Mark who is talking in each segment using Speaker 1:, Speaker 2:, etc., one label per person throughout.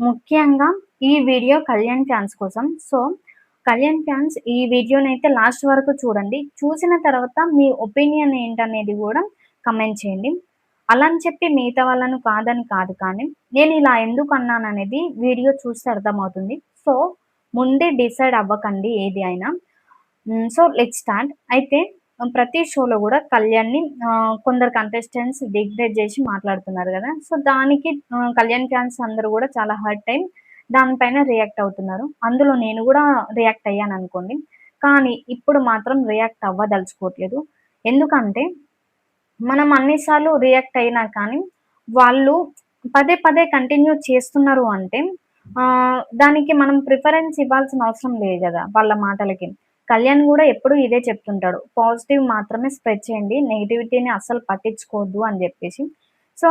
Speaker 1: ముఖ్యంగా ఈ video Kalyan fans కోసం. సో, కళ్యాణ్ ఫ్యాన్స్ ఈ వీడియోనైతే లాస్ట్ వరకు చూడండి. చూసిన తర్వాత మీ ఒపీనియన్ ఏంటనేది గూడా కమెంట్ చేయండి. అలా అని చెప్పి మిగతా వాళ్ళను కాదని కాదు కానీ, నేనిలా ఎందుకన్నాననేది వీడియో చూస్తే అర్థమవుతుంది. సో, ముందే డిసైడ్ అవ్వకండి ఏది అయినా. So, let's start. అయితే ప్రతి షోలో గూడా కళ్యాణ్‌ని కొందరు కంటెస్టెంట్స్ డిగ్రేడ్ జేసి మాట్లాడుతున్నారు గదా! సో, దానికి కళ్యాణ్ ఫ్యాన్స్ అందరూ గూడా చాలా హర్ట్ అయ్యి దానిపైన రియాక్ట్ అవుతున్నారు. అందులో నేను గూడా రియాక్ట్ అయ్యాననుకోండి. కానీ ఇప్పుడు మాత్రం రియాక్ట్ అవ్వదలుచుకోవట్లేదు. ఎందుకంటే మనం అన్ని సార్లు రియాక్ట్ అయినా కానీ, వాళ్ళు పదే పదే కంటిన్యూ చేస్తున్నారు అంటే, దానికి మనం ప్రిఫరెన్స్ ఇవ్వాల్సిన అవసరం లేదు గదా! వాళ్ళ మాటలకి. కళ్యాణ్ గూడా ఎప్పుడూ ఇదే చెప్తుంటాడు. పాజిటివ్ మాత్రమే స్ప్రెడ్ చేయండి. నెగటివిటీని అస్సలు పట్టించుకోవద్దు అని జెప్పేసి. సో,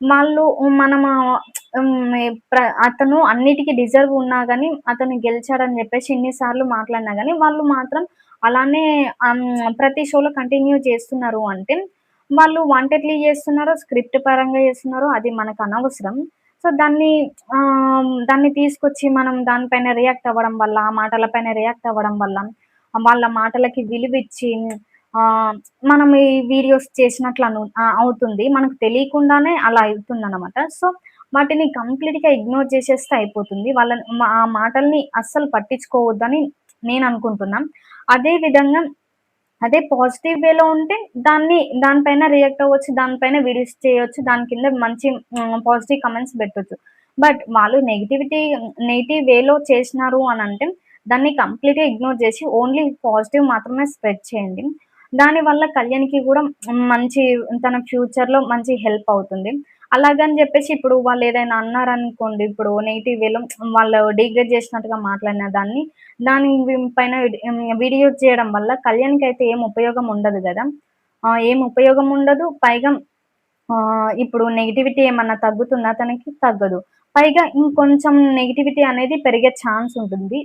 Speaker 1: వాళ్ళు మనము హ్మ్. అతను అన్నిటికి డిజర్వ్ ఉన్నా గాని, అతను గెలిచాడని జెప్పేసి ఇన్ని సార్లు మాట్లాడినా గాని, వాళ్ళు మాత్రం అలానే ప్రతి షోలో కంటిన్యూ చేస్తున్నారు అంటే, వాళ్ళు వాంటెడ్‌లీ జేస్తున్నారో, స్క్రిప్ట్ పరంగా జేస్తున్నారో అది మనకనవసరం. సో, దాన్ని తీసుకొచ్చి మనం దానిపైన రియాక్ట్ అవ్వడం వల్ల, ఆ మాటల పైన రియాక్ట్ అవ్వడం వల్ల, వాళ్ళ మాటలకి విలువిచ్చి మనం ఈ వీడియోస్ చేసినట్లు అవుతుంది. మనకు తెలియకుండానే అలా అయితుందనమాట. సో, వాటిని కంప్లీట్‌గా ఇగ్నోర్ చేసేస్తే అయిపోతుంది. ఆ మాటల్ని అస్సలు పట్టించుకోవద్దని నేననుకుంటున్నా. అదే విధంగా అదే పాజిటివ్ వేలో ఉంటే దానిపైన రియాక్ట్ అవ్వచ్చు. దానిపైన వీడియోస్ చేయొచ్చు. దాని కింద మంచి పాజిటివ్ కామెంట్స్ పెట్టొచ్చు. బట్ వాళ్ళు నెగెటివ్ వేలో చేసినారు అనంటే దాన్ని కంప్లీట్‌గా ఇగ్నోర్ చేసి ఓన్లీ పాజిటివ్ మాత్రమే స్ప్రెడ్ చేయండి. దానివల్ల కళ్యాణ్‌కి గూడా మంచి తన ఫ్యూచర్‌లో మంచి హెల్ప్ అవుతుంది. అలాగని జెప్పేసి ఇప్పుడు వాళ్ళేదైనా అన్నారనుకోండి, ఇప్పుడు నెగెటివ్ వేలో వాళ్ళు డిగ్రేడ్ చేసినట్టుగా మాట్లాడిన పైన వీడియోస్ చేయడం వల్ల కళ్యాణ్‌కైతే ఏం ఉపయోగం ఉండదు గదా! ఏం ఉపయోగం ఉండదు. పైగా ఇప్పుడు నెగటివిటీ ఏమన్నా తగ్గుతుందా తనకి? తగ్గదు. పైగా ఇంకొంచెం నెగటివిటీ అనేది పెరిగే ఛాన్స్ ఉంటుంది.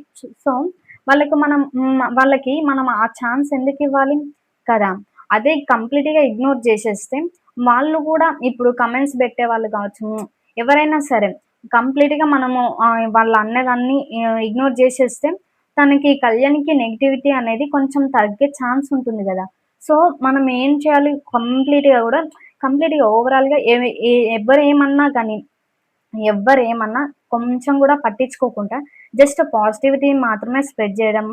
Speaker 1: సో, వాళ్ళకి మనం ఆ ఛాన్స్ ఎందుకివ్వాలి? కదా! అదే కంప్లీట్‌గా ఇగ్నోర్ చేసేస్తే, వాళ్ళు గూడా ఇప్పుడు కమెంట్స్ పెట్టేవాళ్ళు కావచ్చు, ఎవరైనా సరే కంప్లీట్‌గా మనము వాళ్ళు అన్నదాన్ని ఇగ్నోర్ చేసేస్తే, కళ్యాణ్‌కి నెగటివిటీ అనేది కొంచెం తగ్గే ఛాన్స్ ఉంటుంది గదా! సో, మనం ఏం చేయాలి? కంప్లీట్‌గా ఓవరాల్‌గా ఎవ్వరేమన్నా గాని, ఎవ్వరేమన్నా కొంచెం గూడా పట్టించుకోకుండా జస్ట్ పాజిటివిటీ మాత్రమే స్ప్రెడ్ జేయడం.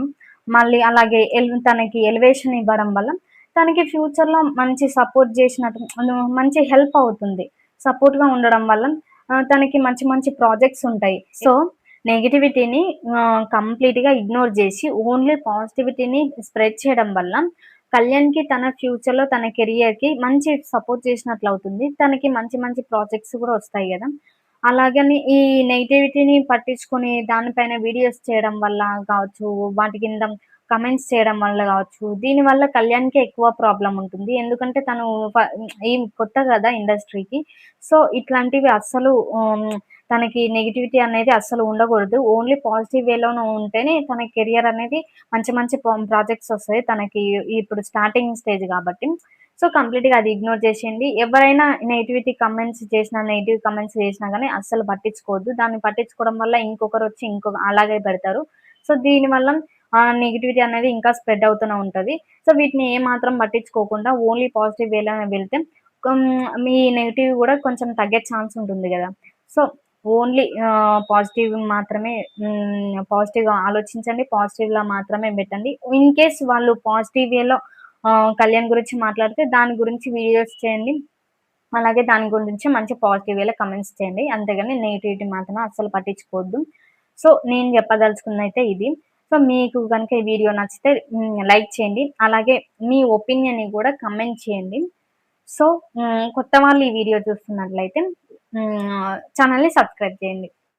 Speaker 1: మళ్ళీ అలాగే తనకి ఎలివేషన్ ఇవ్వడం వల్ల తనకి ఫ్యూచర్‌లో మంచి సపోర్ట్ జేసినట్టు మంచి హెల్ప్ అవుతుంది. సపోర్ట్‌గా ఉండడం వల్ల తనకి మంచి మంచి ప్రాజెక్ట్స్ ఉంటాయి. సో, నెగటివిటీని కంప్లీట్‌గా ఇగ్నోర్ జేసి ఓన్లీ పాజిటివిటీని స్ప్రెడ్ చేయడం వల్ల కళ్యాణ్‌కి తన ఫ్యూచర్‌లో తన కెరియర్‌కి మంచి సపోర్ట్ చేసినట్లవుతుంది. తనకి మంచి మంచి ప్రాజెక్ట్స్ గూడా ఒస్తాయి గదా! అలాగని ఈ నెగటివిటీని పట్టించుకొని దానిపైన వీడియోస్ చేయడం వల్ల గావచ్చు, వాటి కింద కమెంట్స్ చేయడం వల్ల గావచ్చు, దీనివల్ల కళ్యాణ్‌కే ఎక్కువ ప్రాబ్లమ్ ఉంటుంది. ఎందుకంటే తను ఫ కొత్త గదా ఇండస్ట్రీకి. సో, ఇట్లాంటివి అస్సలు తనకి నెగటివిటీ అనేది అస్సలు ఉండకూడదు. ఓన్లీ పాజిటివ్ వేలోనే ఉంటేనే తన కెరియర్ అనేది మంచి మంచి ప్రాజెక్ట్స్ ఒస్తాయి. ఇప్పుడు స్టార్టింగ్ స్టేజ్ గాబట్టి. సో, కంప్లీట్‌గా అది ఇగ్నోర్ చేసేయండి. ఎవరైనా నెగెటివ్ కమెంట్స్ చేసినా గాని అస్సలు పట్టించుకోవద్దు. దాన్ని పట్టించుకోవడం వల్ల ఇంకొకరొచ్చి అలాగే పెడతారు. సో, దీనివల్ల నెగటివిటీ అనేది ఇంకా స్ప్రెడ్ అవుతూనే ఉంటది. సో, వీటిని ఏమాత్రం పట్టించుకోకుండా ఓన్లీ పాజిటివ్ వేలోనే వెళ్తే మీ నెగెటివ్ గూడా కొంచెం తగ్గే ఛాన్స్ ఉంటుంది గదా! సో, ఓన్లీ పాజిటివ్‌గా ఆలోచించండి. పాజిటివ్‌లా మాత్రమే పెట్టండి. ఇన్ కేస్ వాళ్ళు పాజిటివ్ వేలో కళ్యాణ్ గురించి మాట్లాడితే దాని గురించి వీడియోస్ చేయండి. అలాగే దాని గురించి మంచి పాజిటివ్ వేలో కమెంట్స్ చేయండి. అంతేగాని నెగటివిటీ మాత్రం అస్సలు పట్టించుకోవద్దు. సో, నేను చెప్పదలుచుకుందయితే ఇది. సో, మీకు గనుక ఈ వీడియో నచ్చితే లైక్ చేయండి. అలాగే మీ ఒపీనియన్‌ని గూడా కమెంట్ చేయండి. సో, కొత్త వాళ్ళు ఈ వీడియో చూస్తున్నట్లయితే ఛానెల్‌ని సబ్స్క్రైబ్ చేయండి.